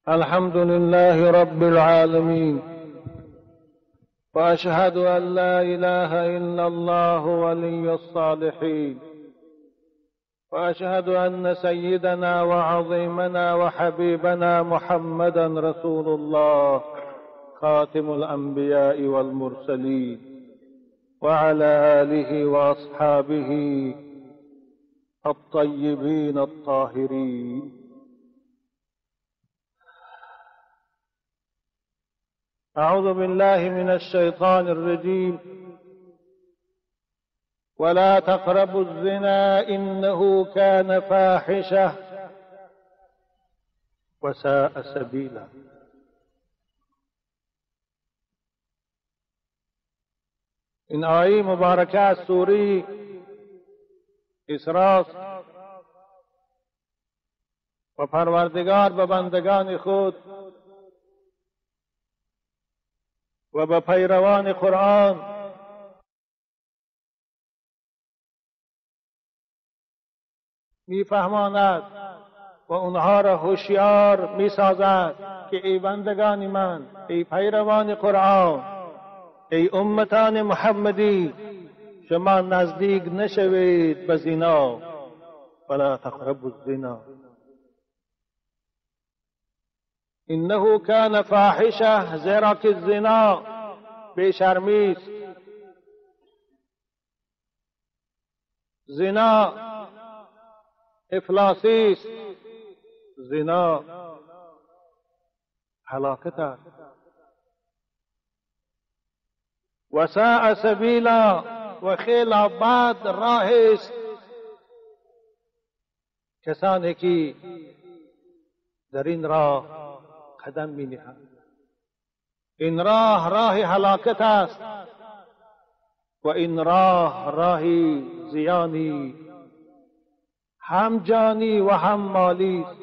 الحمد لله رب العالمين، وأشهد أن لا إله إلا الله ولي الصالحين، وأشهد أن سيدنا وعظيمنا وحبيبنا محمدا رسول الله خاتم الأنبياء والمرسلين، وعلى آله وأصحابه الطيبين الطاهرين. أعوذ بالله من الشيطان الرجيم. ولا تقربوا الزنا إنه كان فاحشة وساء سبيلا. این آیه مبارکه از سوره اسراء و پروردگار به بندگان خود و به پیروان قرآن میفهماند و اونها را هوشیار میسازد که ای بندگان من، ای پیروان قرآن، ای امتان محمدی، شما نزدیک نشوید به زنا. ولا تقربوا الزنا انه کان فاحشه، زیرا که زنا بیشرمی است. زنا افلاسی است. زنا هلاکت است. و ساء سبیلا، و خیلی بد راه است کسانی که در این راه قدم می نهند. این راه هلاکت است و این راه زیانی، هم جانی و هم مالی است.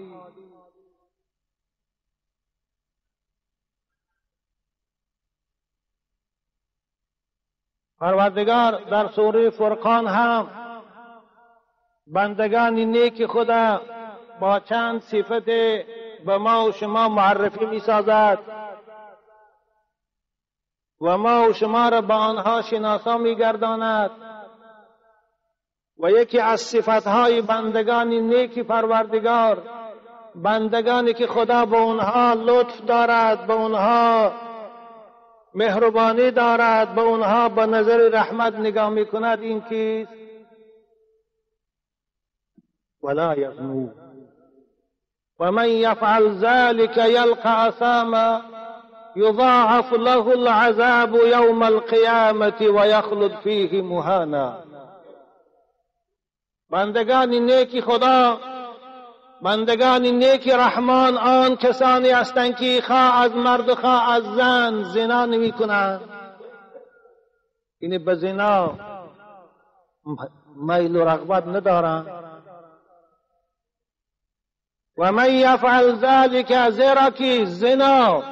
پروردگار در سوره فرقان هم بندگان نیک خدا با چند صفت به ما و شما معرفی می سازد و ما و شما را به آنها شناسا می گرداند. و یکی از صفتهای بندگان نیک پروردگار، بندگانی که خدا به اونها لطف دارد، به اونها مهربانی دارد، به اونها به نظر رحمت نگاه می کند، این کیست؟ ولا یزنون ومن يفعل ذلك يلقى أثاما يضاعف له العذاب يوم القيامة ويخلد فيه مهانا. بندگان نیک خدا، بندگان نیک رحمان آن کسانی هستند که خواه از مرد و خواه از زن زنا نمی کنند، این به زنا میل و رغبت ندارند. و من یفعل ذلك، زیرا که زنا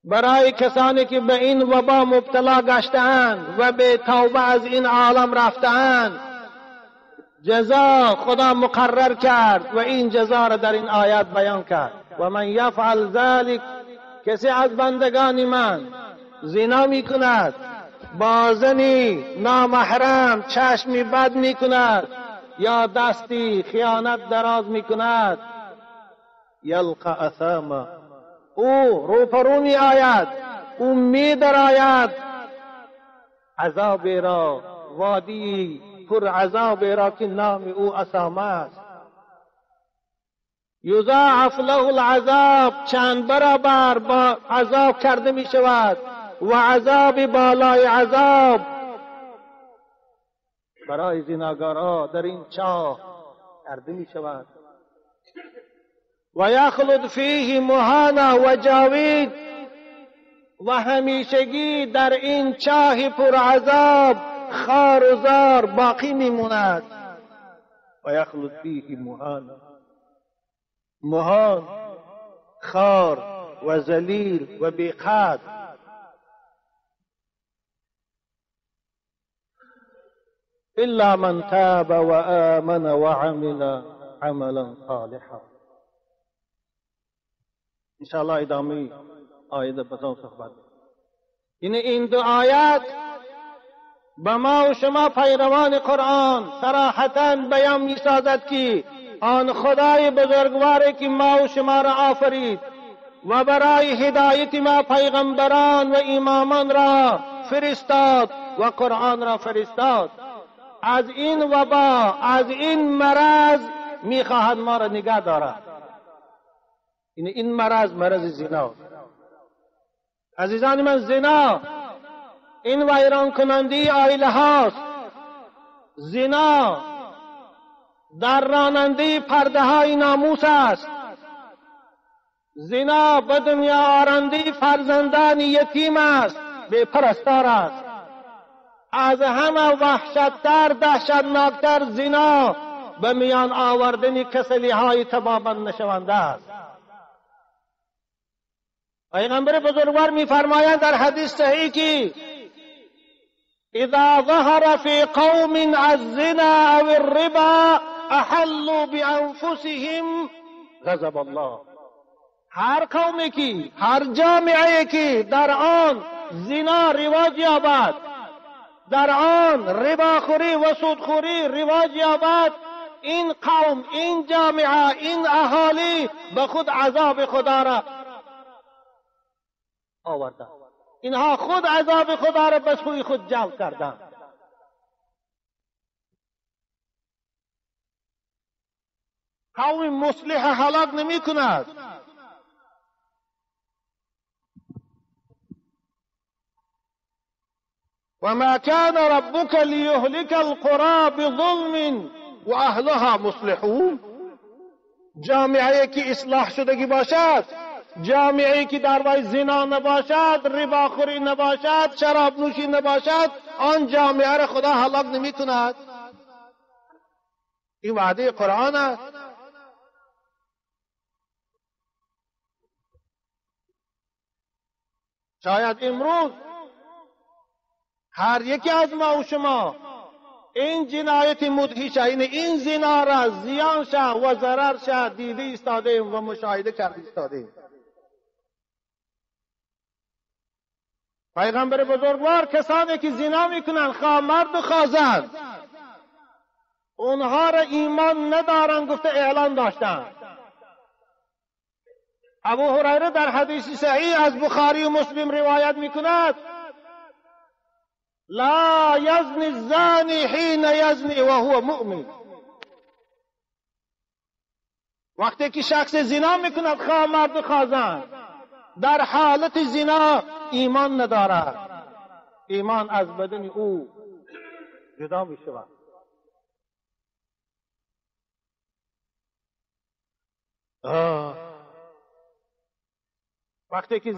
برای کسانی که به این وبا مبتلا گشته‌اند و به توبه از این عالم رفته‌اند، جزا خدا مقرر کرد و این جزا را در این آیات بیان کرد. و من یفعل ذلك، کسی از بندگان من زنا می کند، با زنی نامحرم چشمی بد می کند یا دستی خیانت دراز می کند، یلقى اثاما، او روپرو می آید، او می درآید عذاب را، وادی پر عذاب را که نام او اسامه است. یضاعف له العذاب، چند برابر با عذاب کرده می شود و عذاب بالای عذاب برای زناگارها در این چاه کرده می شود. و یخلد فیه مهانا، و جاوید و همیشگی در این چاه پر عذاب خار و زار باقی می ماند. و یخلد فیه مهانا، مهان، خار و ذلیل و بیقدر. إلا من تاب وآمن وعمل عملا صالحا. انشاءالله ادامه آیه بزن صحبت. این دو آیات به ما و شما پیروان قرآن صراحتاً بیان می سازد که آن خدای بزرگواری که ما و شما را آفرید و برای هدایت ما پیغمبران و امامان را فرستاد و قرآن را فرستاد، از این وبا، از این مرض میخواهد ما را نگه دارد. این مرض زنا. عزیزان من، زنا این ویران کننده عائله هاست. زنا در راننده پرده های ناموس است. زنا به دنیا آورنده فرزندان یتیم است، بے پرستار است. از همه وحشتتر، دهشتناکتر زنا به میان آوردن کسلی های تماما نشونده است. پیغمبر بزرگوار می‌فرمایند در حدیث صحیح که اذا ظهر في قوم الزنا او الربا احلوا بانفسهم غضب الله. هر قومی که، هر جامعه که در آن زنا رواج یابد، در آن رباخوری و سودخوری رواج یابد، این قوم، این جامعه، این اهالی به خود عذاب خدا را آوردند. اینها خود عذاب خدا را به سوی خود جلب کردند. قوم مصلح هلاک نمی کند. وما كان ربك ليهلك القرى بظلم واهلها مصلحون. جامعه که اصلاح شدگی باشد، جامعه که در وی زنا نباشد، رباخوری نباشد، شراب نوشی نباشد، آن جامعه را خدا هلاک نمی کند. این وعده قرآن است. شاید امروز هر یکی از ما و شما این جنایت مدهش، این زنا را زیانش و ضررش دیده ایستاده و مشاهده کرده ایستاده. پیغمبر بزرگوار کسانی که زنا میکنن، خواه مرد و خواه زن، اونها را ایمان ندارن گفته اعلان داشتن. ابو هریره در حدیث صحیح از بخاری و مسلم روایت میکند لا یزنی الزانی حین یزنی و هو مؤمن. وقتی که شخص زنا میکند، خواه مرد و خواه زن، در حالت زنا ایمان ندارد، ایمان از بدن او جدا می شود. وقتی که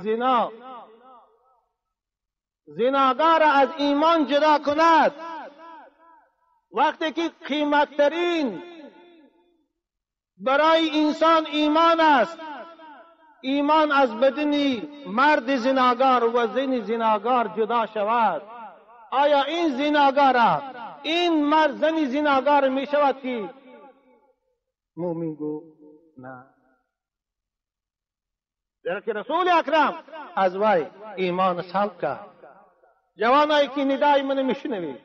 زناگار از ایمان جدا کند، وقتی که قیمتترین برای انسان ایمان است، ایمان از بدن مرد زناگار و زن زناگار جدا شود، آیا این زناگار، این مرد زن زناگار می شود که مومن گو؟ نه. در که رسول اکرم از وی ایمان سلب کرد. جوانایی که ندای من میشنوید،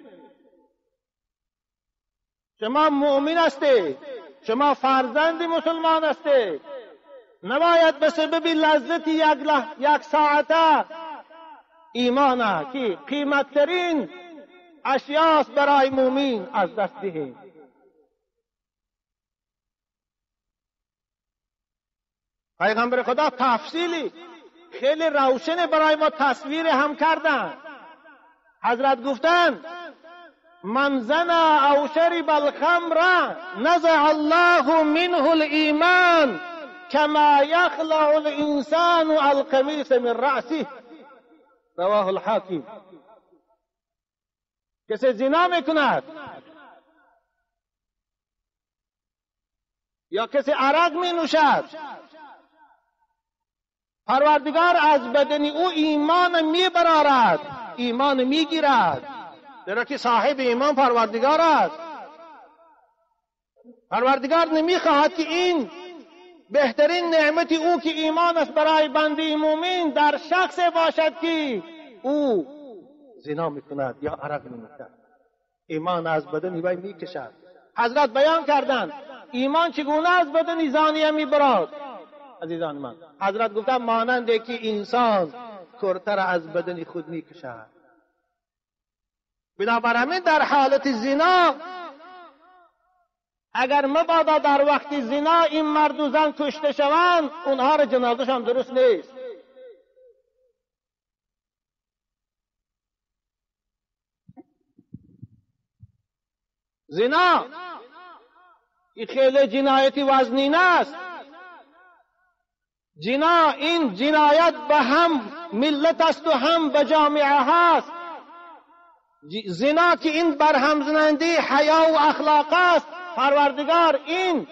شما مؤمن هستی، شما فرزند مسلمان هستی، نباید به سبب لذت یک ساعته ایمانه که قیمتترین اشیاست برای مومن از دست دهید. پیغمبر خدا تفصیلی خیلی روشن برای ما تصویر هم کردن. حضرت گفتن من زنا او شرب الخمر نزع الله منه الایمان كما يخلع الانسان القمیص من رأسه. رواه الحاکم. کسی زنا میکند یا کسی عرق می نوشد، پروردگار از بدن او ایمان میبرارد، ایمان میگیرد، زیرا که صاحب ایمان پروردگار است. پروردگار نمیخواهد که این بهترین نعمت او که ایمان است برای بنده مومن در شخص باشد که او زنا میکند یا عرق میکند. ایمان از بدن وی میکشد. حضرت بیان کردند ایمان چگونه از بدن زانیه میبرد. عزیزان من، حضرت گفتن ماننده که انسان کرتر از بدن خود میکشد. بنابر همین در حالت زنا اگر مبادا در وقت زنا این مرد و زن کشته شوند، اونها را جنازه‌شان درست نیست. زنا این خیلی جنایتی وزنین است. زنا این جنایت به هم ملت است و هم به جامعه هست. زنا که این برهم زننده حیا و اخلاق است، پروردگار این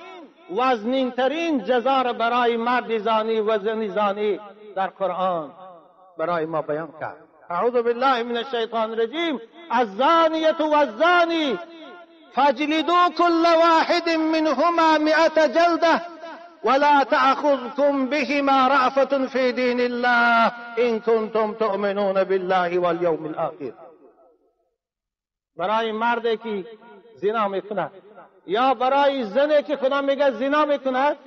وزنین ترین جزا را برای مرد زانی و زن زانی در قرآن برای ما بیان کرد. اعوذ بالله من الشیطان الرجیم. الزانیة والزانی فاجلدوا كل واحد منهما 100 جلدة ولا تأخذكم بهما رأفة في دين الله إن كنتم تؤمنون بالله واليوم الآخر. برای مردی که زنا میکند یا برای زنی که خدا میگه زنا میکند،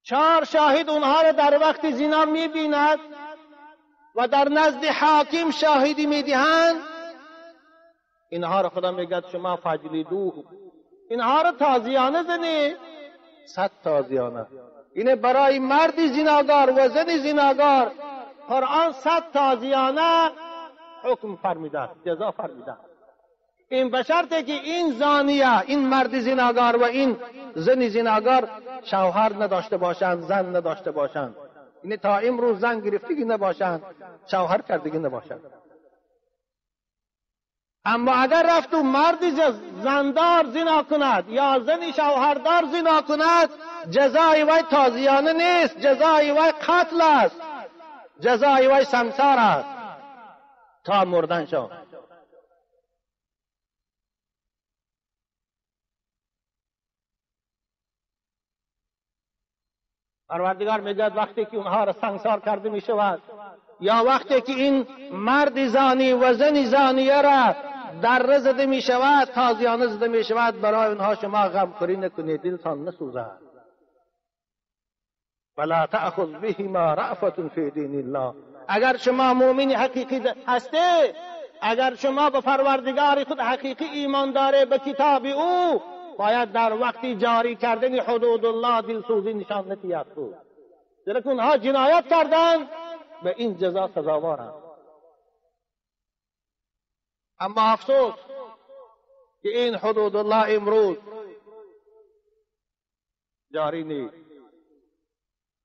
4 شاهد اونها را در وقت زنا میبیند و در نزد حاکم شاهدی میدهند، اینها را خدا میگه شما فجلدوه، اینها را تازیانه زنی، 100 تازیانه. اینه برای مرد زناگار و زن زناگار قرآن 100 تازیانه حکم فرمیده، جزا فرمیده. این بشرطه که این زانیه، این مرد زناگار و این زن زناگار شوهر نداشته باشند، زن نداشته باشند. اینه تا امروز زن گرفتگی نباشند، شوهر کردگی نباشند. اما اگر رفت و مرد زندار زنا کند یا زن شوهردار زنا کند، جزای وی تازیانه نیست، جزای وی قتل است، جزای وی سمسار است تا مردن شد. پروردگار میگه وقتی که اونها را سنگسار کرده می شود یا وقتی که این مرد زانی و زن زانیه را در زده می شود، تازیانه زده می شود، برای اونها شما غمخوری نکنید، دلتان نسوزد. ولا تأخذ بهما رأفة فی دین الله. اگر شما مؤمن حقیقی هستی، اگر شما به پروردگار خود حقیقی ایمان داره، به کتاب او، باید در وقتی جاری کردن حدود الله دلسوزی نشان ندهید. زیرا که اونها جنایت کردند، به این جزا سزاوارند. اما افسوس که این حدود الله امروز جاری نیست.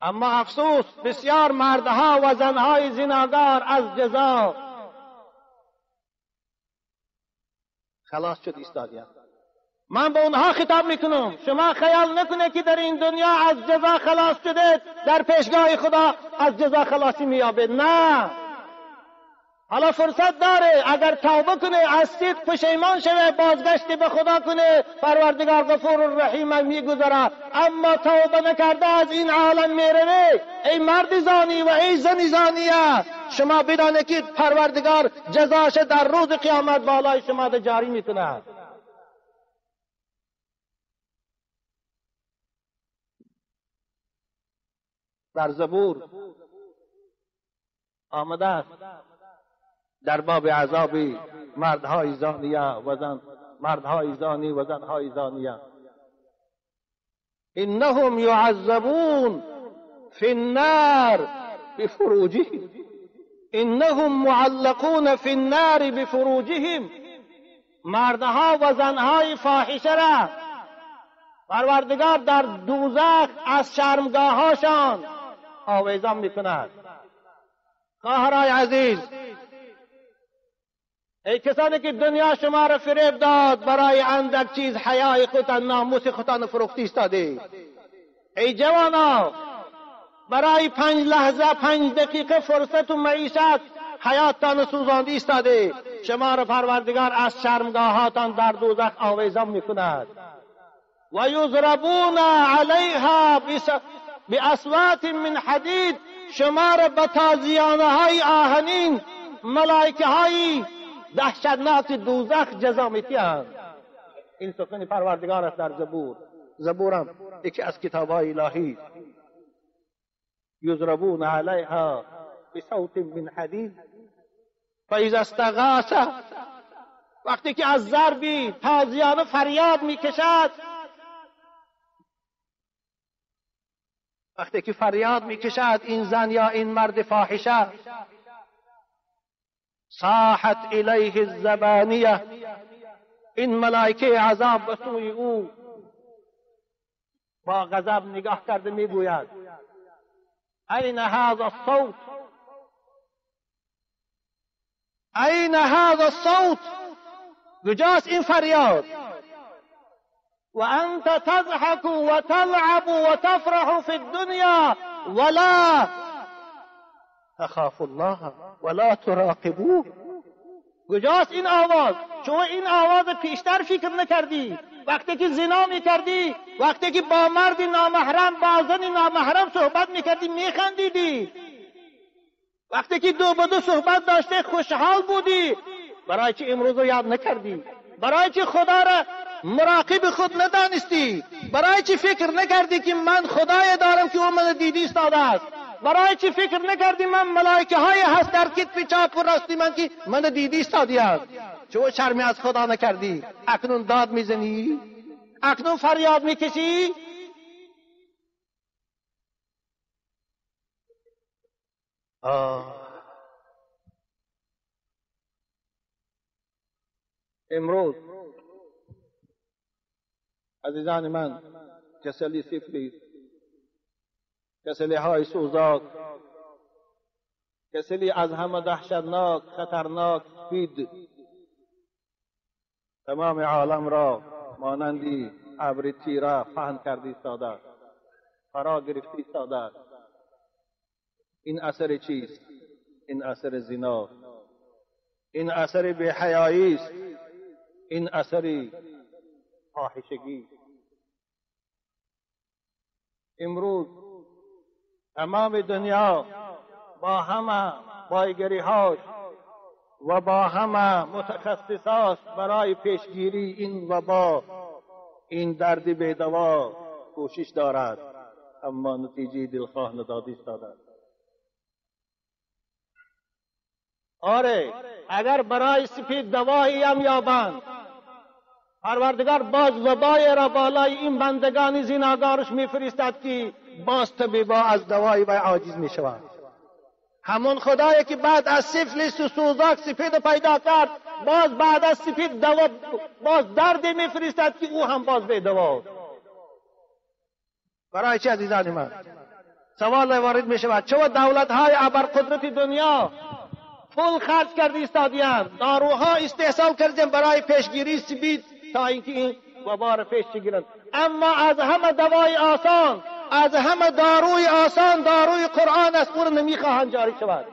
اما افسوس بسیار مردها و زنهای زناگار از جزا خلاص شد ایستادیند. من به اونها خطاب میکنم، شما خیال نکنه که در این دنیا از جزا خلاص شده در پیشگاه خدا از جزا خلاصی میابید. نه، حالا فرصت داره، اگر توبه کنه، از صدق پشیمان شوه، بازگشت به خدا کنه، پروردگار غفور الرحیم میگذره. اما توبه نکرده از این عالم میره. ای مرد زانی و ای زن زانیه، شما بدانه که پروردگار جزاش در روز قیامت بالای شما ده جاری میکنه. در زبور آمده است در باب عذاب مردهای زانیه و زن، مردهای زانی و زنهای زانیه، انهم يعذبون في النار بفروجهم، انهم معلقون في النار بفروجهم. مردها و زنهای فاحشه را پروردگار در دوزخ از شرمگاهاشان آویزان میکند. خواهرای عزیز، ای کسانی که دنیا شما را فریب داد، برای اندک چیز حیای خودتان، ناموس خودتان فروخته ایستاده. ای جوانا، برای 5 لحظه 5 دقیقه فرصت و معیشت حیاتتان سوزانده ایستاده. شما را پروردگار از شرمگاهاتان در دوزخ آویزان میکند. و یضربون علیها باصوات من حدید، شما را به تازیانه های آهنین ملائکه های دهشتناک دوزخ جزا می‌دهند. این سخن پروردگار است در زبور. زبورم یکی از کتاب‌های الهی است. یضربون علیها بصوت من حدید فاذا استغاث، وقتی که از ضربی تازیانه فریاد میکشد، وقتی که فریاد میکشد این زن یا این مرد فاحشه، صاحت الیه الزبانیه، این ملائکه عذاب به سوی او با غضب نگاه کرده میگوید این هذا الصوت، این هذا الصوت، کجاست این فریاد؟ و انت تضحك و تلعب و تفرح في الدنيا ولا تخاف الله ولا تراقبوه. کجاست این آواز؟ شما این آواز پیشتر فکر نکردی؟ وقتی که زنا میکردی، وقتی که با مرد نامحرم، با زن نامحرم صحبت میکردی میخندیدی، وقتی که دو به دو صحبت داشته خوشحال بودی. برای چی امروز رو یاد نکردی؟ برای چی خدا را مراقب خود ندانستی؟ برای چی فکر نکردی که من خدای دارم که او من دیدی ایستاده است؟ برای چی فکر نکردی من ملائکه های هست در کتف چپ و راستی من که من دیدی ایستادی است؟ چون شرمی از خدا نکردی؟ اکنون داد میزنی؟ اکنون فریاد میکشی؟ امروز عزیزان من کسلی سفلیس، کسلی های سوزاک، کسلی از همه دهشتناک خطرناک سپید تمام عالم را مانندی ابر تیره پهن کردی ساده، فرا گرفتی ساده. این اثر چیست؟ این اثر زنا، این اثر بی‌حیایی است، این اثر فاحشگی. امروز تمام دنیا با همه بایگری‌هاش و با همه متخصصاش برای پیشگیری این وبا، این درد بی‌دوا کوشش دارد، اما نتیجه دلخواه نداده ایستاده. آره، اگر برای سپید دوایی هم یابند، پروردگار باز وبای را بالای این بندگان زناگارش میفرستد که باز طبیبا از دوایی و عاجز میشوند. همون خدایی که بعد از سفلیس و سوزاک سپید پیدا کرد، باز بعد از سپید دوا باز درد میفرستد که او هم باز به دوا. برای چه عزیزان من؟ سوال وارد میشود چرا دولت های ابرقدرت دنیا پول خرج کرده ایستادیان، داروها استحصال کردن برای پیشگیری سپید تا اینکه این وبا را پیش گیرند. اما از همه دوای آسان، از همه داروی آسان داروی قرآن است، او را نمیخواهند جاری شود.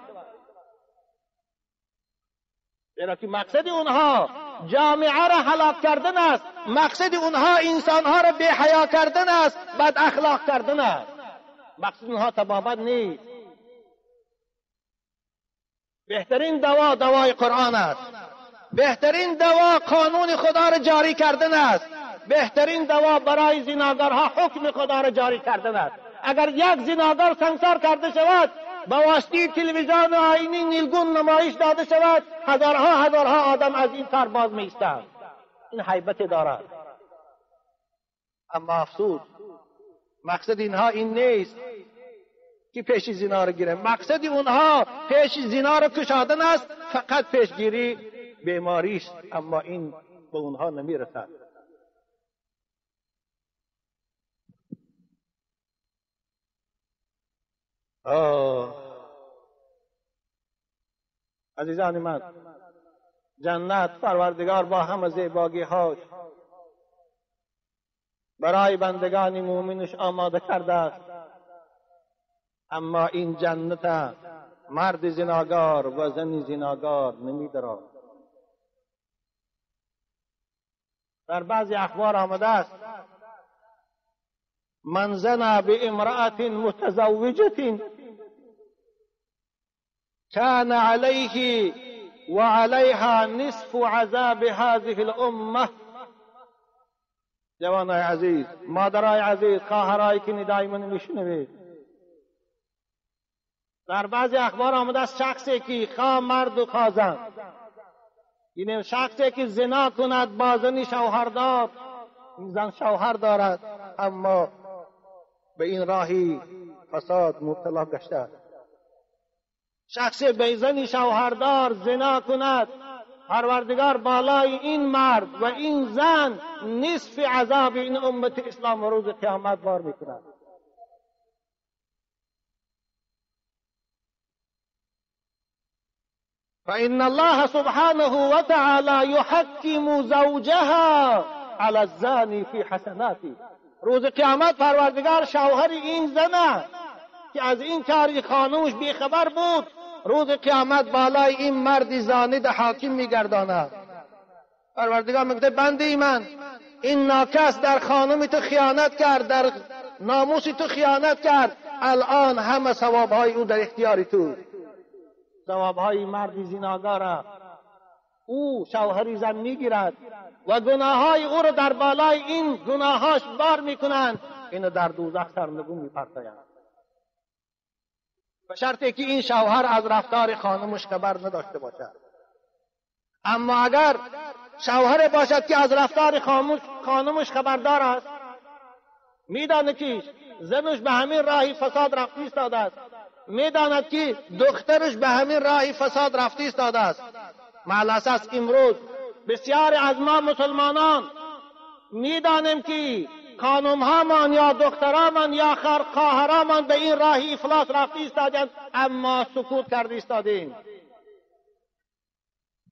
چرا که مقصد اونها جامعه را هلاک کردن است، مقصد اونها انسانها را بی‌حیا کردن است، بد اخلاق کردن است. مقصد اونها تبابت نیست. بهترین دوا دوای قرآن است، بهترین دوا قانون خدا را جاری کردن است، بهترین دوا برای زناگارها حکم خدا را جاری کردن است. اگر یک زناگار سنگسار کرده شود، با واسطه تلویزیون آینی نیلگون نمایش داده شود، هزارها آدم از این کار باز می‌ایستند. این هیبت دارد. اما افسوس مقصد اینها این نیست که پیش زنا را گیرند. مقصد اونها پیش زنا را کشادن است، فقط پیشگیری بیماری است، اما این به اونها نمیرسد. عزیزان من، جنت پروردگار با همه زیبایی هاش برای بندگان مومنش آماده کرده است، اما این جنت مرد زناگار و زن زناگار نمی‌دارد. در بعضی اخبار آمده است من زنا بامرأة متزوجة كان عليه وعليها نصف عذاب هذه الامه. جوانای عزیز، مادرای عزیز، خواهرایی که ندای من میشنوید، در بعضی اخبار آمده است شخصی که خواه مرد و خواه زن، یعنی شخصی که زنا کند با زنی شوهردار، این زن شوهر دارد اما به این راهی فساد مبتلا گشته است. شخصی به زنی شوهردار زنا کند، پروردگار بالای این مرد و این زن نصف عذاب این امت اسلام و روز قیامت بار میکند. فإن الله سبحانه وتعالى يحكم زوجها على الزاني في حسناته. روز قیامت پروردگار شوهر این زن که از این کاری خانوش بیخبر بود، روز قیامت بالای این مرد زانی ده حاکم میگرداند. پروردگار میگه بنده من، این ناکس در خانم تو خیانت کرد، در ناموس تو خیانت کرد، الان همه ثوابهای او در اختیار تو. ثوابهای مرد زناگار او شوهری زن میگیرد و گناههای او رو در بالای این گناهاش بار میکنند، اینو در دوزخ سرنگون میپرتایند، به شرطی که این شوهر از رفتار خانمش خبر نداشته باشد. اما اگر شوهر باشد که از رفتار خانمش خبردار است، میداند که زنش به همین راهی فساد رفتی ایستاده است، میداند که دخترش به همین راهی فساد رفتی ایستاده است. معلاساس امروز بسیار از ما مسلمانان میدانیم که خانمهامان یا دخترامان یا خواهرامان به این راهی افلاس رفتی ایستادند، اما سکوت کرده ایستادیم.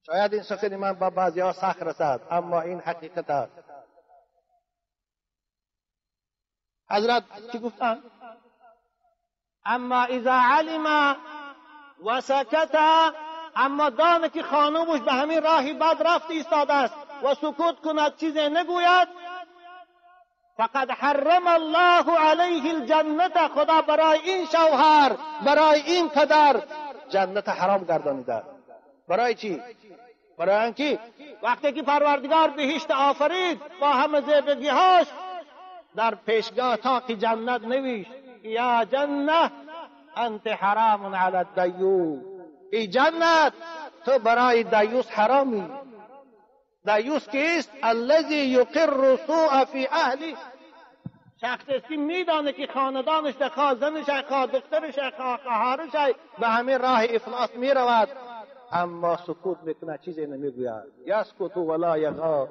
شاید این سخن من با بعضی ها سخت رسد، اما این حقیقت است. حضرت چی گفتن؟ اما اذا علم و سکت، اما دانه که خانومش به همین راهی بد رفت ایستاده است و سکوت کند، چیزی نگوید، فقد حرم الله علیه الجنت. خدا برای این شوهر، برای این پدر جنت حرام گردانیده. برای چی؟ برای اینکه وقتی که پروردگار بهشت آفرید با همه زیبگی‌هاش، در پیشگاه طاق جنت نوشت یا جنت انت حرام علی الدیوس. ای جنت تو برای دیوس حرامی. دیوس کیست؟ الذی یقر سوء فی اهلی. شخصی که میدانه که خاندانش، خواه زنش، خواه دخترش، خواه خواهرش به همین راه افلاس میرود، اما سکوت میکنه، چیزی نمیگوید. یسکت ولا یغار،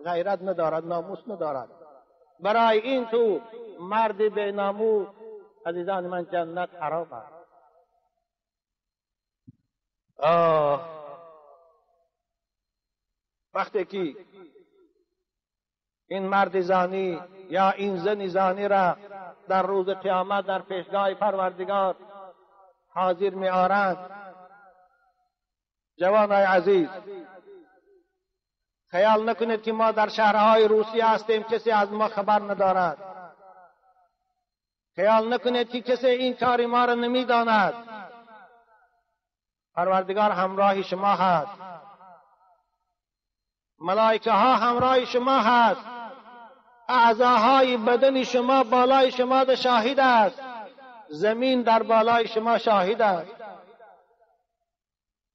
غیرت ندارد، ناموس ندارد. برای این تو مرد به ناموس، عزیزان من، جنت حرام است. وقتی که این مرد زانی یا این زن زانی را در روز قیامت در پیشگاه پروردگار حاضر می آرند، جوانای عزیز خیال نکنید که ما در شهرهای روسیه هستیم کسی از ما خبر ندارد. خیال نکنید که کسی این کاری ما را نمی داند. پروردگار همراه شما هست، ملائکه ها همراه شما هست، اعضاهای بدن شما بالای شما ده شاهد است، زمین در بالای شما شاهد است.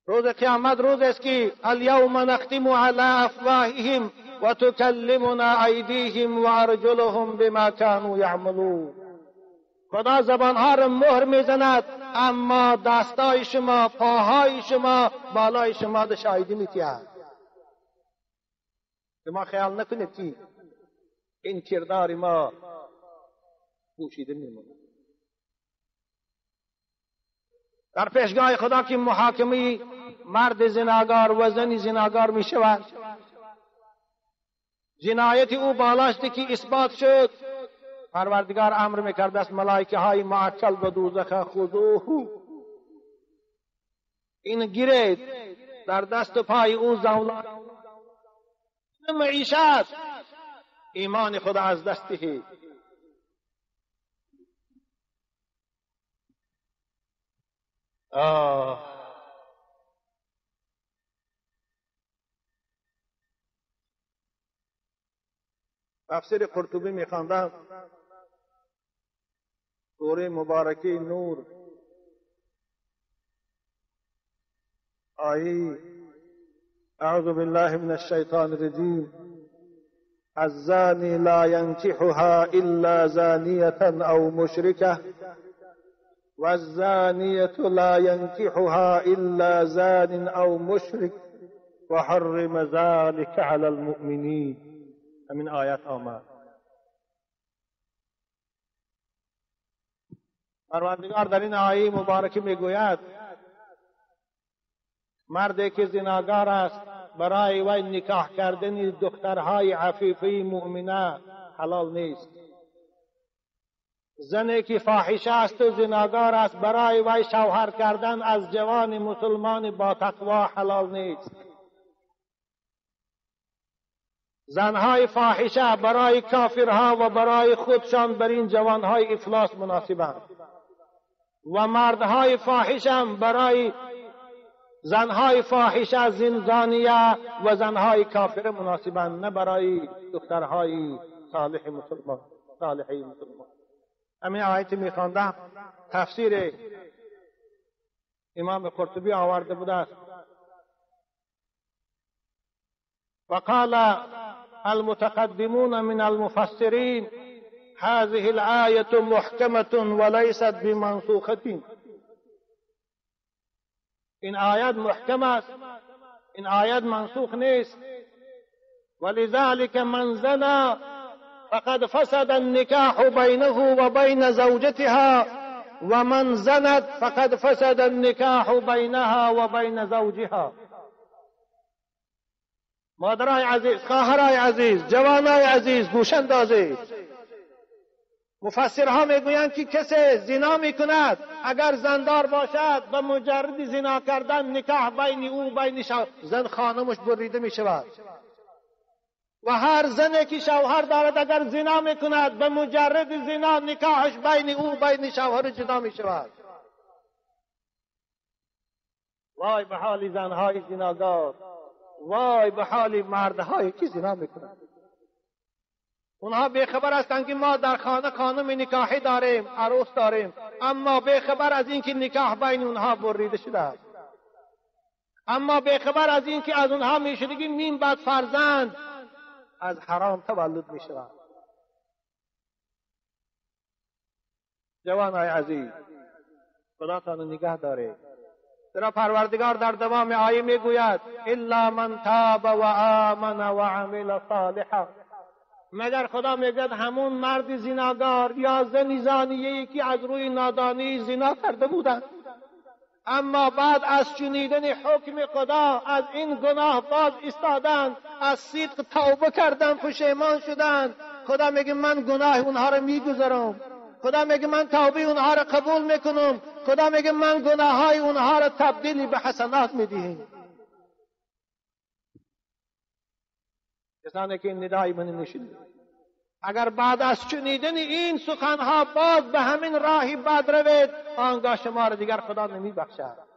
روز قیامت روز است که الیوم نختم علی افواههم و تکلمنا ایدیهم و ارجلهم بما كانوا یعملون. خدا زبانها را مهر میزند، اما دستای شما، پاهای شما بالای شما ده شاهدی میتید. شما خیال نکنید که این کردار ما پوشیده میمونه. در پیشگاه خدا که محاکمه مرد زناگار و زن زناگار می شود، جنایت او بالاشتی که اثبات شد، پروردگار امر میکرده است ملائکه های معطل به دوزخ خذوه، این گیرید در دست و پای او زولان معیشت. ایمان خدا از دسته تفسیر قرطبی میخواندم، سوره مبارکه نور آیه اعوذ بالله من الشیطان الرجیم الزانی لا ينكحها الا زانیة او مشرکة والزانیة لا ينكحها الا زان او مشرک وحرم ذلك على المؤمنین. همین آیت آمد. پروردگار در این آیه مبارکه میگوید مردی که زناگار است برای وی نکاح کردن دخترهای عفیفی مؤمنه حلال نیست. زنی که فاحشه است و زناگار است برای وی شوهر کردن از جوان مسلمان با تقوا حلال نیست. زنهای فاحشه برای کافرها و برای خودشان بر این جوانهای افلاس مناسبند و مردهای فاحشه برای زنهای فاحشه زنزانیه و زنهای کافر مناسبند، نه برای دخترهای صالح مسلمان صالحی مسلمان. همین آیتی میخواندم تفسیر امام قرطبی آورده بوده است. وقال المتقدمون من المفسرين هذه الآية محكمة وليست بمنسوخة. این آیت محکم است، این آیت منسوخ نیست. ولذلك من زنا فقد فسد النكاح بينه وبين زوجتها ومن زنت فقد فسد النكاح بينها وبين زوجها. مادرای عزیز، خواهرای عزیز، جوانای عزیز گوش اندازید. مفسرها میگویند که کسی زنا میکند اگر زندار باشد و مجرد زنا کردن نکاح بین او بین زن خانمش بریده میشود و هر زنی که شوهر دارد اگر زنا میکند به مجرد زنا نکاحش بین او بین شوهر جدا میشود. وای به حال زنهای زناگار، وای به حال مردهایی که زنا میکنند. اونها بیخبر هستند که ما در خانه خانم نکاحی داریم، عروس داریم، اما بیخبر از این که نکاح بین اونها بریده شده است. اما بیخبر از این که از اونها میشدگی مین بعد فرزند از حرام تولد میشود. جوانای عزیز، خداتان نگاه داره. چرا پروردگار در دوام آیه میگوید الا من تاب و آمن و عمل صالحا، مگر خدا میگوید همون مرد زناگار یا زن زانیه‌ای که از روی نادانی زنا کرده بودند اما بعد از شنیدن حکم خدا از این گناه باز ایستادند، از صدق توبه کردند، پشیمان شدند، خدا میگه من گناه اونها رو میگذارم، خدا میگه من توبه اونها رو قبول میکنم، خدا میگه من گناههای اونها رو تبدیل به حسنات میدهم. کسانی که این ندای من نشید اگر بعد از شنیدن این سخنها باز به همین راهی بد روید، آنگاه شما را دیگر خدا نمی بخشد.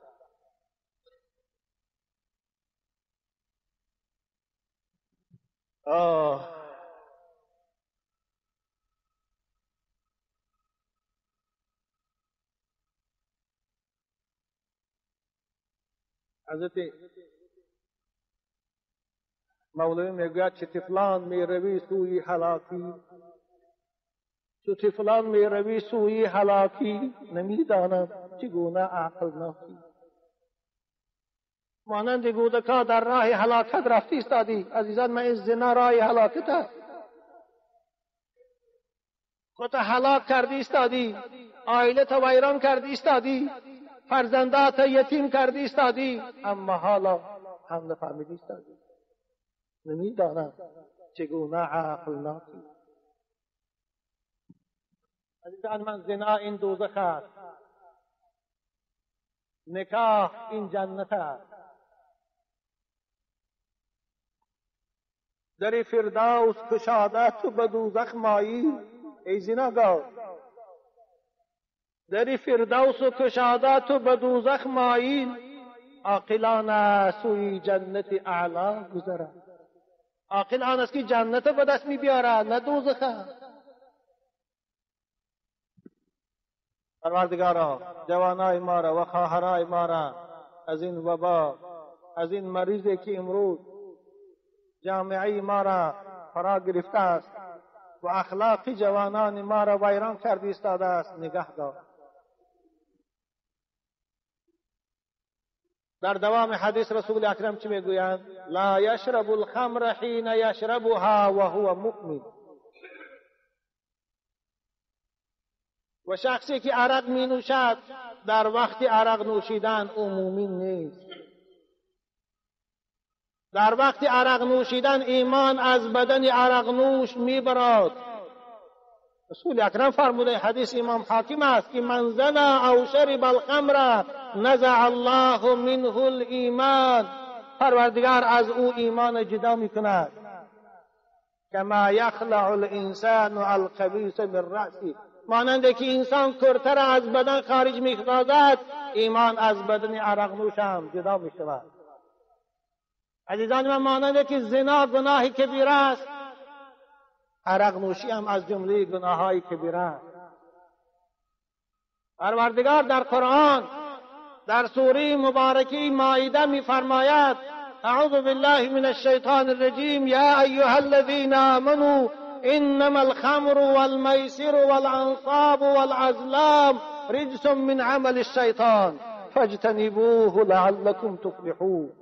حضرت مولوی میگوید چه طفلان میروی سوی هلاکی، چه طفلان میروی سوی هلاکی، نمیدانم چگونه عقل ناکی. مانند گودکا در راه هلاکت رفتی ایستادی. عزیزان، من این زنا راه هلاکت است. خودت هلاک کردی ایستادی، عائلت ویران کردی ایستادی، فرزندات یتیم کردی ایستادی، اما حالا هم نفهمیدی ایستادی. نمیدانم چگونه عقل ناکی. عزیزان من، زنا این دوزخ است، نکاح این جنت است. در فردوس کشاده تو به دوزخ مایی، ای زناگار. در فردوس و کشادات و به دوزخ مایل، عاقلان سوی جنت اعلا گذرد. عاقل آن است که جنت به دست می بیارد، نه دوزخ. پروردگارا جوانای ما را و خواهرای ما را از این وبا، از این مریضی که امروز جامعه ما را فرا گرفته است و اخلاق جوانان ما را ویران کرده ایستاده است، نگه دار. در دوام حدیث رسول اکرم چی میگویند؟ لا یشرب الخمر حین یشربها و هو مؤمن. و شخصی که عرق می نوشد در وقت عرق نوشیدن او مؤمن نیست. در وقت عرق نوشیدن ایمان از بدن عرق نوش می برد. رسول اکرم فرموده، حدیث امام حاکم است که من زنا او شرب الخمر نزع الله منه الایمان. پروردگار از او ایمان جدا می کند. کما یخلع الانسان الخبیث من رأسه، مانند که انسان کرتر از بدن خارج می سازد، ایمان از بدن عرق نوش هم جدا می شود. عزیزان من، مانند که زنا گناه کبیر است، عرق نوشی هم از جمله گناه های کبیر است. پروردگار در قرآن در سوره مبارکه مائده می فرماید: اعوذ بالله من الشیطان الرجیم یا ایها الذین آمنوا انما الخمر والمیسر والانصاب والازلام رجس من عمل الشیطان فاجتنبوه لعلكم تفلحون.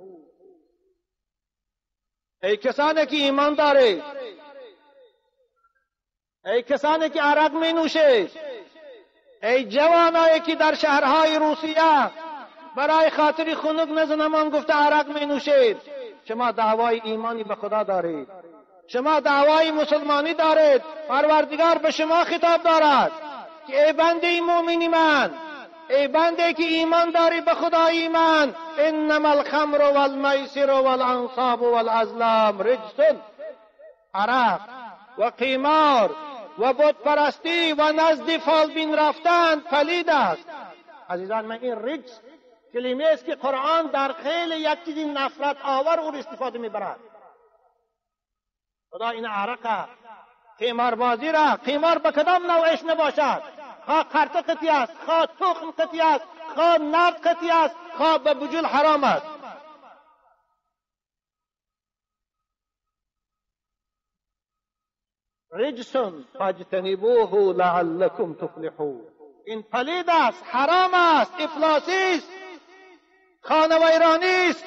ای کسانی که ایمان دارید، ای کسانی که عرق می نوشید، ای جوانایی که در شهرهای روسیه برای خاطر خنک نزنمان گفته عرق می نوشید، شما دعوای ایمانی به خدا دارید، شما دعوای مسلمانی دارید. پروردگار به شما خطاب دارد که ای بنده مؤمنی من، ای بنده که ایمان داری به خدای من، انما الخمر والمیسر والانصاب والازلام رجس، عرق و قمار و بت پرستی و نزد فالبین رفتن پلید است. عزیزان من، این رجس کلمه است که قرآن در خیلی یک چیزی نفرت آور او استفاده میبرد. خدا این عرق قمار بازی را، قمار به کدام نوعش نباشد، خواه قرطه قطعی است، خواه تخم قطعی است، خواه نفت قطعی است، خواه به بجل حرام است. رجس فاجتنبوه لعلكم تفلحون. این پلید است، حرام است، افلاسی است، خانه ویرانی است.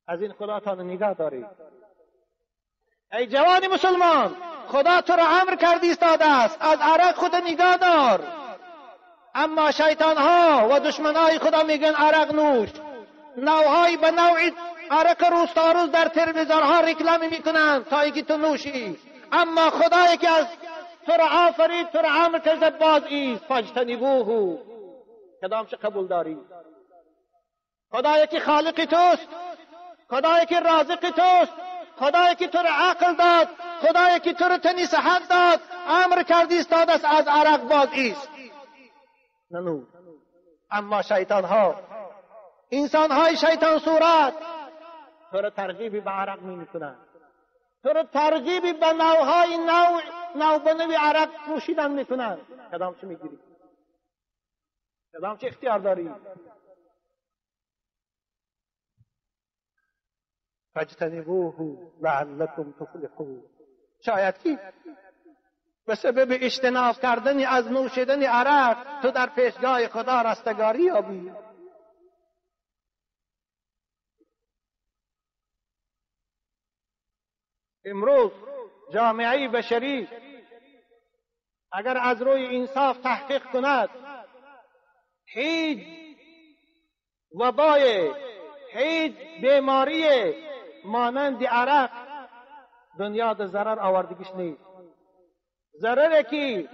از این خداتان نگاه دارید. ای جوان مسلمان، خدا تو را امر کردی ایستاده است از عرق خود نگاه دار. اما شیطان ها و دشمنای خدا میگن عرق نوش. نوعهای به نوع عرق روز تا روز در تلویزیونها رکلام میکنند تا اینکه تو نوشی. اما خدایی که از تو را آفرید، تو را امر کرده باز ایست، فاجتنبوه. کدامش قبول داری؟ خدایی که خالق توست، خدایی که رازق توست، خدایی که تو را عقل داد، خدایی که تو را تنی صحت داد، امر کردی ایستاده است از عرق باز ایست. ننو. اما شیطان ها، انسان های شیطان صورت تو را ترغیب به عرق می کنند، تو را ترغیب به نوعهای نوع به نوع عرق نوشیدن می کنند. کدام چه می گیری؟ کدام چه اختیار داری؟ فاجتنبوه لعلكم تفلحون. شاید که به سبب اجتناب کردن از نوشیدن عرق تو در پیشگاه خدا رستگاری یابی. امروز جامعه بشری اگر از روی انصاف تحقیق کند، هیچ وبای، هیچ بیماری مانند عرق دنیا در ضرر آوردگیش نیست. ضرری که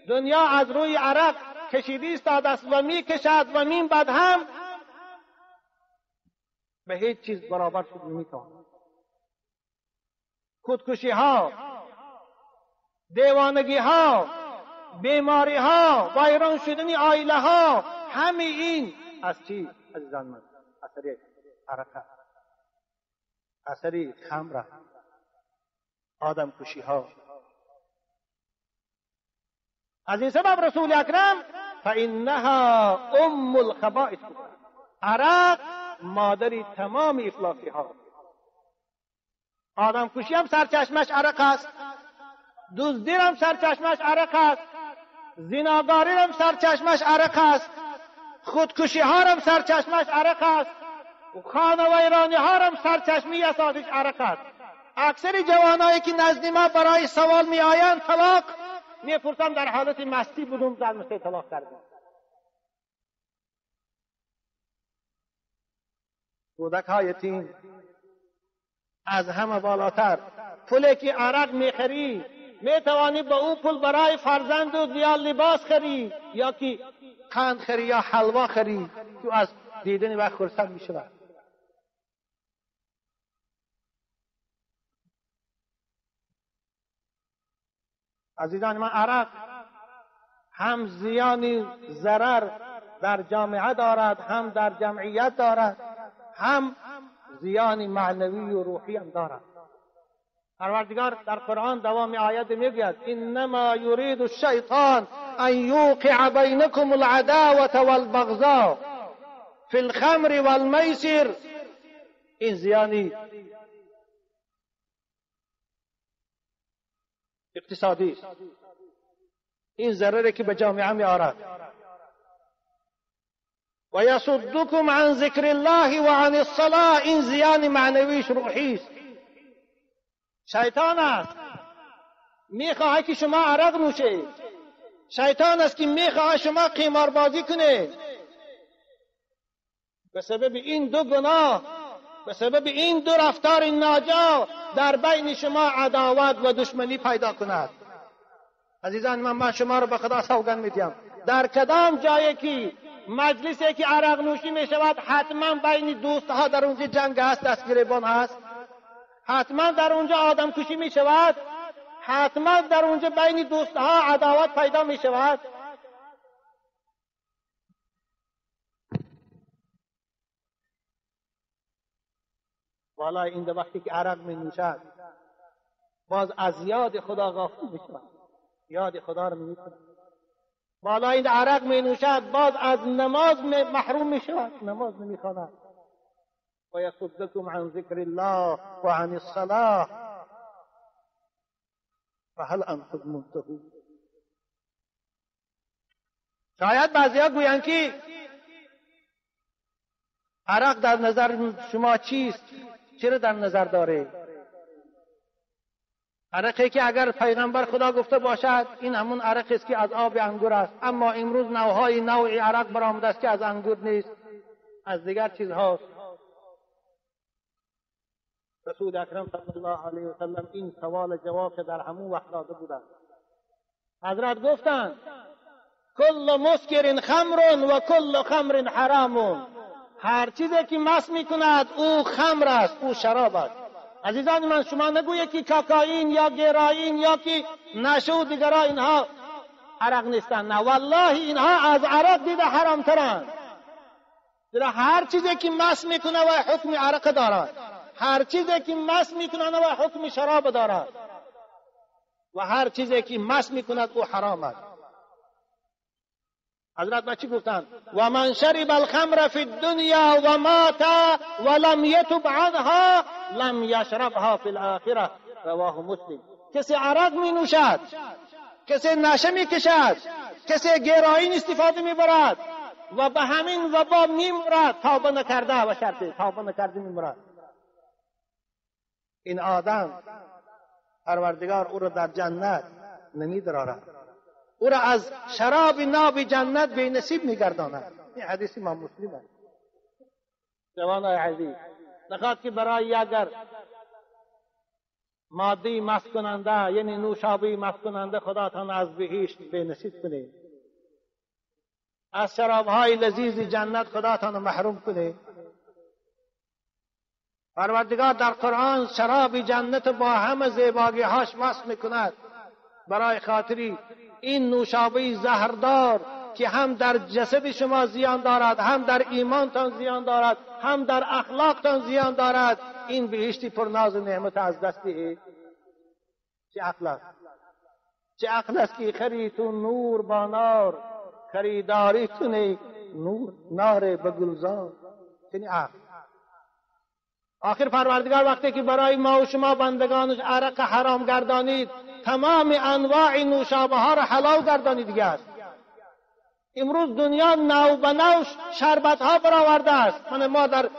دنیا از روی عرق کشیده ایستاده است و می کشد و می بعد هم به هیچ چیز برابر شد نمیتواند. خودکشی ها، دیوانگی ها، بیماری ها، ویران شدن عائله ها، همه این از چی عزیزان من؟ اثر عرق، اثر خمر، آدم کشی ها. از این سبب رسول اکرم فانها ام الخبائث، عرق مادری تمام افلاسی ها. آدم کشی هم سرچشمش عرق است، دزدی هم سرچشمش عرق است، زناگاری هم سرچشمش عرق است، خودکشی ها هم سرچشمش عرق است، خانه ویرانی ها هم سرچشمی اساسش عرق است. اکثر جوانایی که نزد ما برای سوال می آیند طلاق میپرسم در حالت مستی بودم در مستی طلاق کردم. کودک های یتیم از همه بالاتر، پولی که عرق میخری میتوانی به او پول برای فرزند یا لباس خری یا که قند خری یا حلوا خری، تو از دیدن و خرسند میشود. عزیزان من، عرق هم زیانی ضرر در جامعه دارد، هم در جمعیت دارد، هم زیانی معنوی و روحی هم دارد. پروردگار در قرآن دوام آیت میگوید انما یرید الشیطان ان یوقع بینکم العداوة والبغضاء فی الخمر والمیسر. این زیانی اقتصادی است، این ضرری که به جامعه می آرد. و یصدکم عن ذکر الله و عن الصلاة، این زیان معنویش روحی است. شیطان است میخواهد که شما عرق نوشید، شیطان است که میخواهد شما قماربازی کنید. به سبب این دو گناه، به سبب این دو رفتار ناجا در بین شما عداوت و دشمنی پیدا کند. عزیزان من شما رو به خدا سوگند میدیم، در کدام جایی که مجلسی که عرق نوشی می شود حتما بین دوستها در اونجا جنگ هست، دستگریبان هست، حتما در اونجا آدم کشی می شود، حتما در اونجا بین دوستها عداوت پیدا می شود. والا این دو وقتی که عرق می نوشد باز از یاد خدا غافل می شود، یاد خدا رو می کند. والا این عرق می نوشد باز از نماز محروم می شود، نماز نمی خواند. و یصدکم عن ذکر الله و عن الصلاة فهل انتم منتهون. شاید بعضیا گویند که عرق در نظر شما چیست؟ چرا در نظر داره؟ عرقی که اگر پیغمبر خدا گفته باشد این همون عرق است که از آب انگور است، اما امروز نوعهای نوعی عرق برآمده است که از انگور نیست، از دیگر چیزهاست. رسول اکرم صلی الله علیه و سلم این سوال جواب در همون وقت داده بودند. حضرت گفتند کل مسکر خمر و کل خمر حرام، هر چیزی که مست میکند او خمر است، او شراب است. عزیزان من، شما نگویید که کاکائین یا گراین یا که نشه و دیگرها اینها عرق نیستند. نه والله اینها از عرق دیده حرام ترند. هر چیزی که مست میکنه و حکم عرق دارد، هر چیزی که مست میکنه و حکم شراب دارد، و هر چیزی که مست میکند او حرام است. حضرت ما چی گفتند؟ و من شرب الخمر فی الدنیا و مات ولم یتب عنها لم یشربها فی الاخره، رواه مسلم. کسی عرق می نوشد، کسی نشه می کشد، کسی گراین استفاده می برد و به همین وبا می مرد، توبه نکرده و شرط توبه نکرده می مرد. این آدم پروردگار او را در جنت نمی درارد، او را از شراب ناب جنت بی نصیب میگرداند. این حدیث امام مسلم است. جوانای عزیز، نخواد که برای اگر مادی مست کننده یعنی نوشابه مست کننده خداتان از بهشت بی نصیب کنه، از شرابهای لذیذ جنت خداتان محروم کنه. پروردگار در قرآن شراب جنت با همه زیبایی هاش مست میکند برای خاطری این نوشابه زهردار که هم در جسد شما زیان دارد، هم در ایمانتان زیان دارد، هم در اخلاقتان زیان دارد، این بهشتی پر ناز و نعمت از دست دهید. چه عقل است، چه عقل است که خریتون نور با نار، خریداری کنی نور نار به گلزار. چنین عقل. آخر پروردگار وقتی که برای ما و شما بندگانش عرق حرام گردانید، تمام انواع نوشابه ها را حلال گردانید دیگه است. امروز دنیا نو به نو شربت ها برآورده است. ما در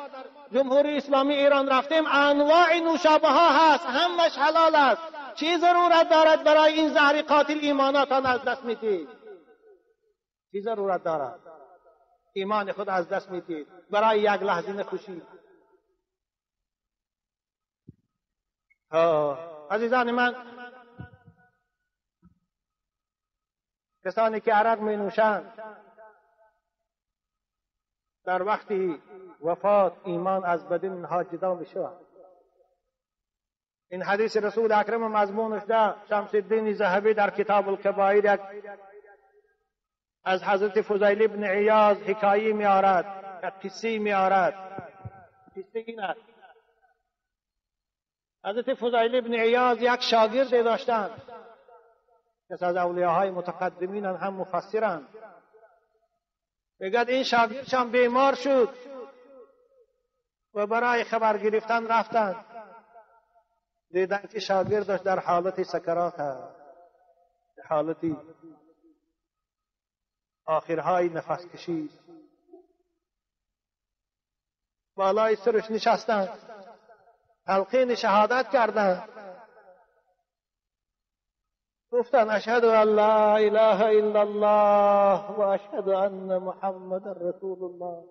جمهوری اسلامی ایران رفتیم، انواع نوشابه ها هست، همش حلال است. چی ضرورت دارد برای این زهر قاتل ایماناتان از دست میدید؟ چی ضرورت دارد؟ ایمان خود از دست میدید برای یک لحظه خوشی. عزیزان من، کسانی که عرق می نوشند در وقتی وفات ایمان از بدن اینها جدا می شود. این حدیث رسول اکرم مضمونش ده شمس الدین ذهبی در کتاب الکبائر از حضرت فضیل ابن عیاض حکایی می آرد، قصه می آرد. قصه این است: حضرت فضیل ابن عیاض یک شاگرد داشتند که از اولیاهای متقدمین هم مفسرند. بگد این شاگردشان بیمار شد و برای خبر گرفتن رفتند. دیدند که شاگردش در حالت سکرات است، حالتی آخرهای نفس کشی. بالای سرش نشستند، تلقین شهادت کردند، گفتند اشهد ان لا اله الا الله و اشهد ان محمد رسول الله.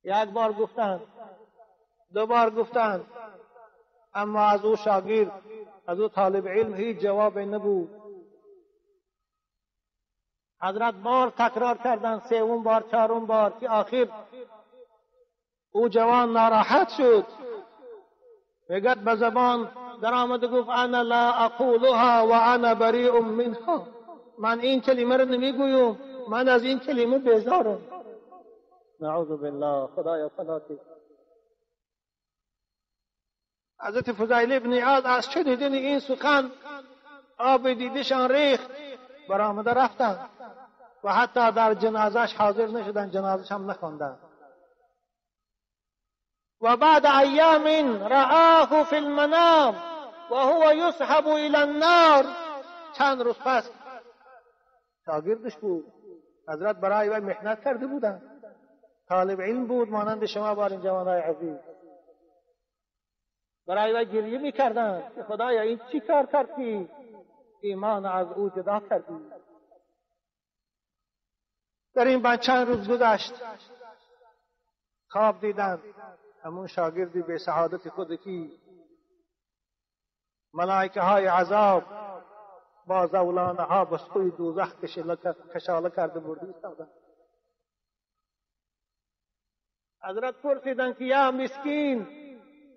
یک بار گفتند، دو بار گفتند، اما از او شاگرد، از او طالب علم هیچ جواب نبود. حضرت بار تکرار کردند، سوم بار، چهارم بار، که آخر او جوان ناراحت شد. میگد به زبان در آمد گفت انا لا اقولها و انا بریء منها. من این کلمه رو نمیگویم، من از این کلمه بیزارم. نعوذ بالله. خدایا فلاتی. حضرت فضیل ابن عیاض از شنیدن این سخن آب دیدشان ریخت، برآمده رفتند و حتی در جنازش حاضر نشدند، جنازش هم نخواندند. و بعد ایام رآه فی المنام و هو یسحب الی النار. چند روز پس شاگردش بود، حضرت برای وی محنت کرده بودند، طالب علم بود مانند شما بارین جوانای عزیز. برای وی گریه میکردند که خدایا این چی کار کردی؟ ایمان از او جدا کردی. در این بند چند روز گذشت، خواب دیدند همون شاگردی به سعادت خود که ملائکه های عذاب با زولانه ها به سوی دوزخ کشاله کرده برده ایستادند. حضرت پرسیدند که یا مسکین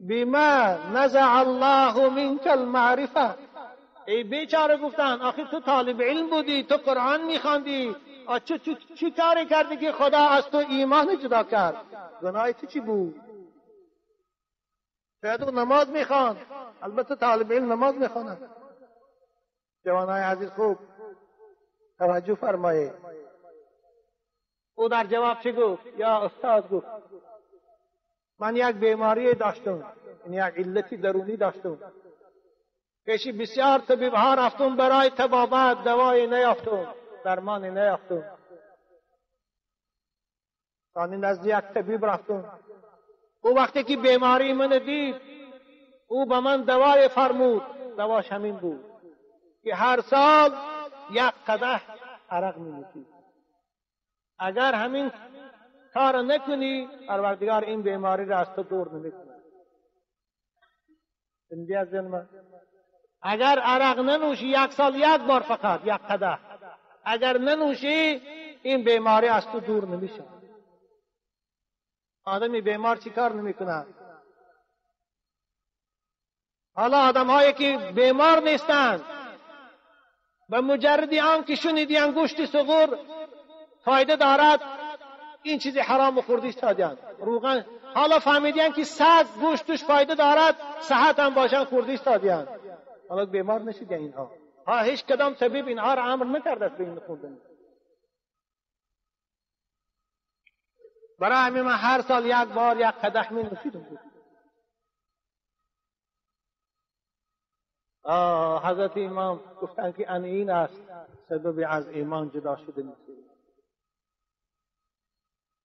بما نزع الله منك المعرفه. ای بیچاره، گفتند آخر تو طالب علم بودی، تو قرآن میخواندی، چی کاری کردی که خدا از تو ایمان جدا کرد؟ گناه تو چی بود؟ شاید او نماز میخواند، البته طالب علم نماز میخواند. جوانای عزیز خوب توجه فرمایید. او در جواب چی گفت؟ یا استاد گفت من یک بیماری داشتم، این یک علتی درونی داشتم، پیش بسیار طبیب ها رفتم برای طبابت، دوای نیافتم، درمانی نیافتم. ثانی نزد یک طبیب رفتم. او وقتی که بیماری من دید، او به من دوای فرمود. دواش همین بود که هر سال یک قدح عرق می‌نوشی. اگر همین کار نکنی، پروردگار این بیماری را از تو دور نمی‌کند. زندگی از من اگر عرق ننوشی یک سال یک بار فقط یک قدح، اگر ننوشی این بیماری از تو دور نمیشه. آدمی بیمار چی کار نمیکنه؟ حالا آدم هایی که بیمار نیستند و مجردی آن که شنیدین گوشت سغور فایده دارد، این چیزی حرام خوردی ایستادین. روغن حالا فهمیدین که سگ گوشتش فایده دارد، صحت هم باشن خوردی ایستادین. حالا بیمار نشیدین اینها. هیچ کدام طبیب اینها را امر نکرده است به این خوردن. برای همین من هر سال یک بار یک قدح می نوشیدم. حضرت امام گفتن که این است سبب از ایمان جدا شده نیست.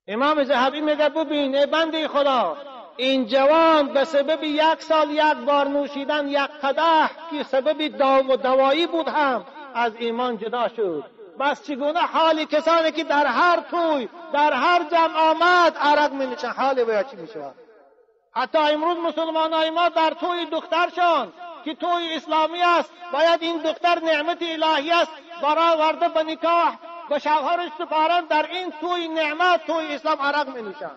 امام ذهبی میگه ببین ای بنده خدا، این جوان به سبب یک سال یک بار نوشیدن یک قدح که سبب دوایی بود هم از ایمان جدا شد. بس چگونه حالی کسانی که در هر توی در هر جمع آمد عرق می نوشن، حال ویا چی می شود؟ حتی امروز مسلمانای ما در توی دخترشان که توی اسلامی است، باید این دختر نعمت الهی است برآورده به نکاح به شوهرش سپارن، در این توی نعمت توی اسلام عرق می نوشن.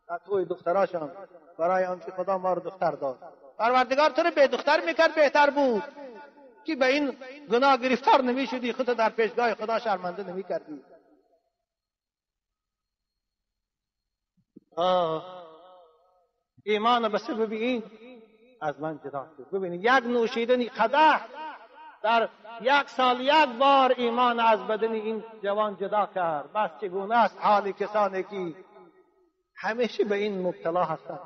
در توی دختراشان برای آنکه خدا ما رو دختر داد. پروردگار تو رو به دختر میکرد بهتر بود که به این گناه گرفتار نمی شدی، خودت در پیشگاه خدا شرمنده نمی کردی. ایمان به سبب این از من جدا شد. ببینید یک نوشیدن قدح در یک سال یک بار ایمان از بدن این جوان جدا کرد. بس چگونه است حال کسانی که همیشه به این مبتلا هستند.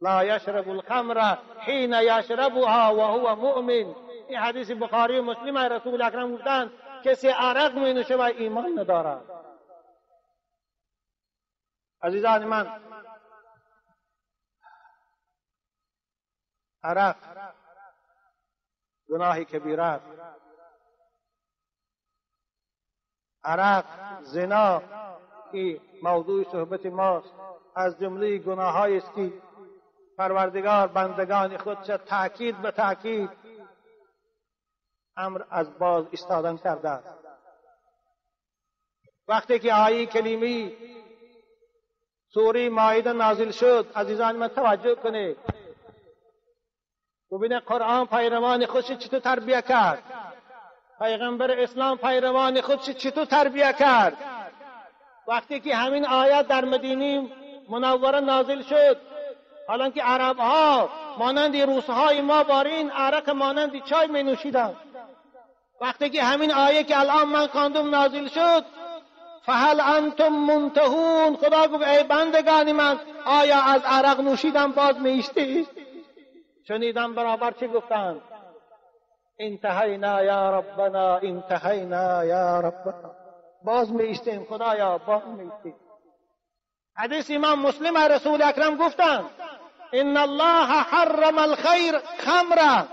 لا یشرب الخمر حین یشربها و هو مؤمن. این حدیث بخاری و مسلم رسول اکرم گفتند کسی عرق می نوشه و ایمان ندارد. عزیزان من، عرق گناهی کبیره است. عرق، زنا که موضوع صحبت ماست، از جمله گناهایی است که پروردگار بندگان خودش تأکید به تأکید امر از باز ایستادن کرده است. وقتی که آیه کلیمی سوره مائده نازل شد، عزیزان من توجه کنید، ببینید قرآن پیروان خودش چطور تربیه کرد، پیغمبر اسلام پیروان خودش چطور تربیه کرد. وقتی که همین آیات در مدینه منوره نازل شد، حالا که عرب ها مانند روسهای ما بارین عرق مانند چای می نوشیدند. وقتی که همین آیه که الان من خواندم نازل شد، فهل انتم منتهون، خدا گفت ای بندگان من آیا از عرق نوشیدن باز می ایستید؟ شنیدن برابر چی گفتند؟ انتهینا یا ربنا، انتهینا یا ربنا، باز می ایستیم خدایا، باز می ایستیم. حدیث امام مسلم رسول اکرم گفتند ان الله حرم الخیر خمرا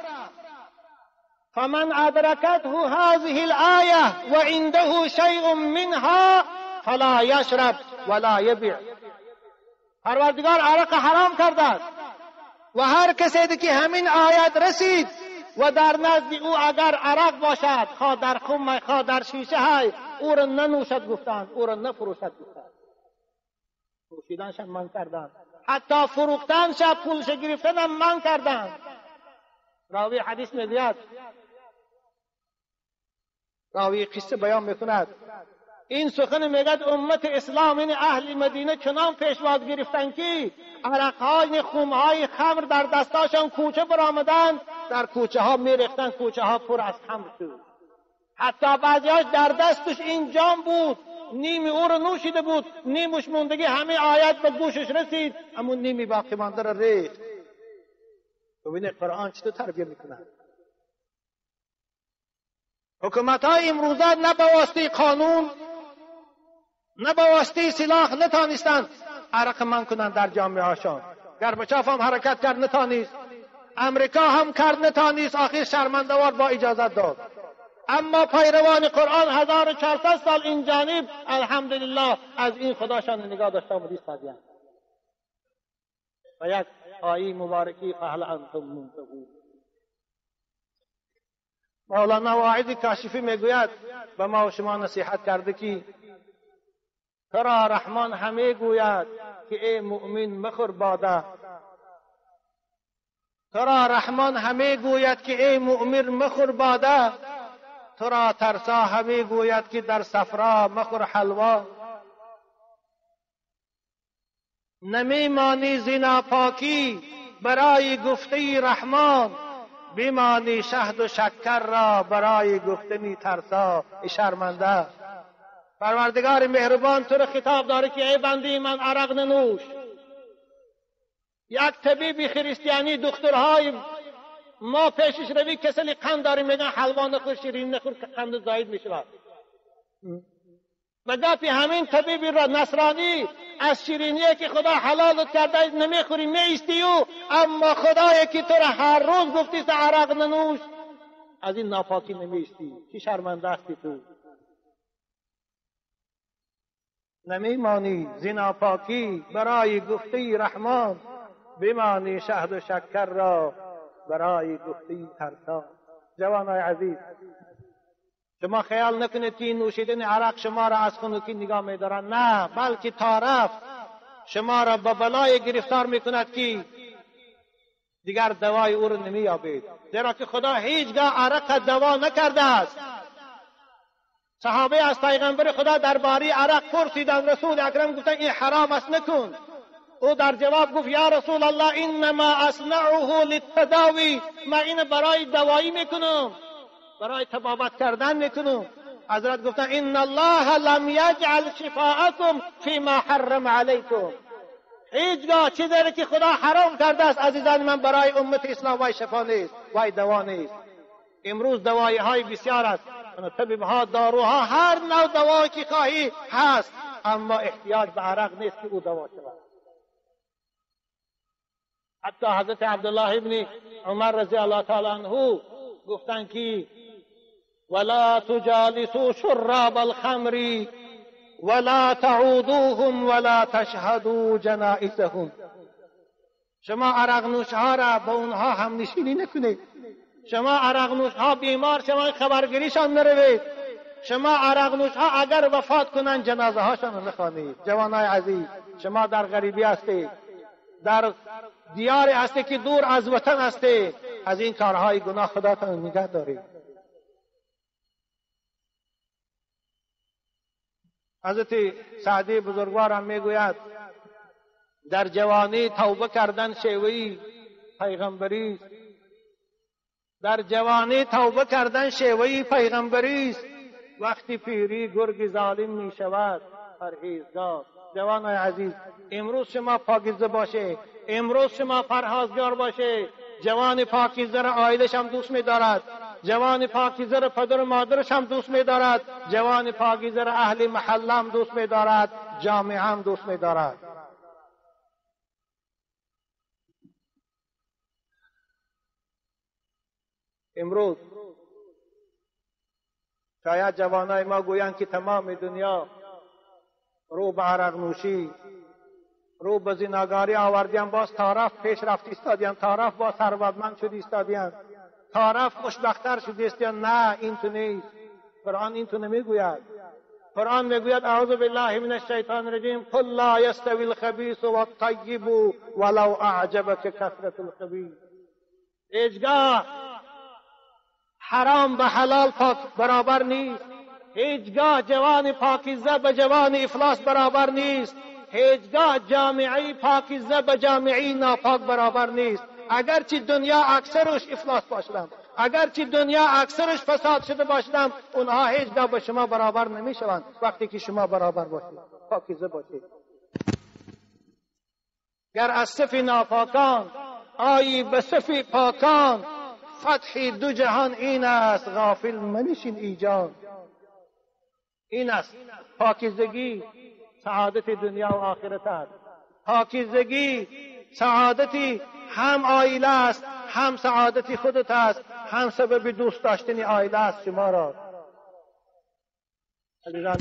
فمن ادرکته هذه الآیه وعنده شیء منها فلا یشرب ولا یبیع. پروردگار عرق حرام کرده و هر کسی که همین آیت رسید و در نزد او اگر عرق باشد، خواه در خم خواه در شیشه های، او را ننوشد گفتند، او را نفروشد گفتند. فروشیدنشان من کردند، حتی فروختنش پولش گرفتن هم من کردند. راوی حدیث میگوید، راوی قصه بیان میکند، این سخن میگد امت اسلام این اهل مدینه چنان پیشواز گرفتن که عرقهای خمهای خمر در دستاشان کوچه برآمدند، در کوچه ها میریختن، کوچه ها پر از خمر شد. حتی بعضیاش در دستش این جام بود، نیمی او رو نوشیده بود، نیمش موندگی، همه آیت به گوشش رسید، همون نیمی باقی مانده را ریخت. ببینید قرآن چطور تربیه میکنه. حکومت های امروزه نه به واسطه قانون نه به واسطه سلاح نتانستند عرق من کنند در جامعه هاشان. گربچاف هم حرکت کرد نتانست، امریکا هم کرد نتانست، آخر شرمنده‌وار با اجازت داد. اما پیروان قرآن 1400 سال این جانب الحمدلله از این خداشان نگاه داشته و ایستادند. و یک آیه مبارکی فهل انتم منتهون. مولانا واعظ کاشفی میگوید به ما و شما نصیحت کرده که ترا رحمان همه گوید که ای مؤمن مخور باده، ترا رحمان همه گوید که ای مؤمن مخور باده، تو را ترسا همی گوید که در صفرا مخور حلوا. نمی مانی زنا پاکی برای گفته رحمان، بمانی شهد و شکر را برای گفتنی ترسا. شرمنده پروردگار مهربان تو را خطاب داره که ای بنده من عرق ننوش. یک طبیب خریستیانی دکترهای ما پیشش روی کسلی قند داریم میگن حلوا نخور، شیرین نخور که قند زاید میشود. و گفی همین طبیب را نصرانی از شیرینیه که خدا حلال کرده نمیخوری میستی او، اما خدایی که تو را هر روز گفتی عرق ننوش از این ناپاکی نمیستی. چی شرمنده هستی تو. نمیمانی زنا پاکی برای گفته رحمان، بمانی شهد و شکر را برای گفته ترسا. جوانای عزیز، شما خیال نکنید که این نوشیدن عرق شما را از خنکی نگاه می‌دارند، نه، بلکه تا رفت شما را به بلای گرفتار میکند که دیگر دوای او را نمییابید، زیرا که خدا هیچگاه عرق دوا نکرده است. صحابه از پیغمبر خدا درباره عرق پرسیدند، رسول اکرم گفتند این حرام است نکن. او در جواب گفت یا رسول الله انما اصنعه للتداوی، من این برای دوایی میکنم، برای طبابت کردن میکنم. حضرت گفتن ان الله لم یجعل شفاءکم فيما حرم علیکم. هیچگاه چیزی که خدا حرام کرده است عزیزان من برای امت اسلام وای شفا نیست، وای دوا نیست. امروز دوایی های بسیار است، طبیب ها، داروها، هر نوع دوایی که خواهی هست، اما احتیاج به عرق نیست که او دوا شود. حتی حضرت عبدالله ابن عمر رضی الله تعالی عنه گفتن که ولا تجالسوا شراب الخمر ولا تعودوهم ولا تشهدوا جنائزهم. شما عرق نوش ها را با اونها هم نشینی نکنید. شما عرق نوش ها بیمار شما خبرگیریشان نروید. شما عرق نوش ها اگر وفات کنند جنازه هاشان نخوانید. جوانای عزیز، شما در غریبی هستید، در دیاری هستی که دور از وطن هستی، از این کارهای گناه خداتان نگه دارید. حضرت سعدی بزرگوار هم میگوید در جوانی توبه کردن شیوهی پیغمبری است. در جوانی توبه کردن شیوهی پیغمبری است، وقتی پیری گرگ ظالم می شود پرهیزگار. جوانای عزیز، امروز شما پاکیزه باشه، امروز شما پرهیزگار باشه. جوان پاکیزه را عائلش هم دوست می دارد، جوان پاکیزه را پدر و مادرش هم دوست می دارد، جوان پاکیزه را اهل محله هم دوست می دارد، جامعه هم دوست می دارد. امروز شاید جوانای ما گویند که تمام دنیا رو به عرق نوشی، رو به زناگاری آوردیم، باز طرف پیشرفت ایستادیم، طرف باز ثروتمند شد ایستادیم، طرف خوشبخت‌تر شد ایستادیم. نه، این تو نیست. قرآن این تو نمیگوید. قرآن میگوید اعوذ بالله من الشیطان الرجیم قل لا یستوی الخبیث والطیب ولو اعجبک کثرة الخبیث. هیچگاه حرام به حلال برابر نیست، هیچگاه جوان پاکیزه به جوان افلاس برابر نیست، هیچگاه جامعه پاکیزه به جامعه ناپاک برابر نیست. اگرچه دنیا اکثرش افلاس باشدم، اگرچه دنیا اکثرش فساد شده باشدم، اونها هیچگاه به شما برابر نمیشوند وقتی که شما برابر باشید، پاکیزه باشید. گر از صف ناپاکان آیی به صف پاکان، فتح دو جهان این است غافل منشین ایجان. این است پاکیزگی، سعادت دنیا و آخرت است. پاکیزگی سعادتی هم عائله است، هم سعادتی خودت است، هم سبب دوست داشتن عائله است شما را. عزیزان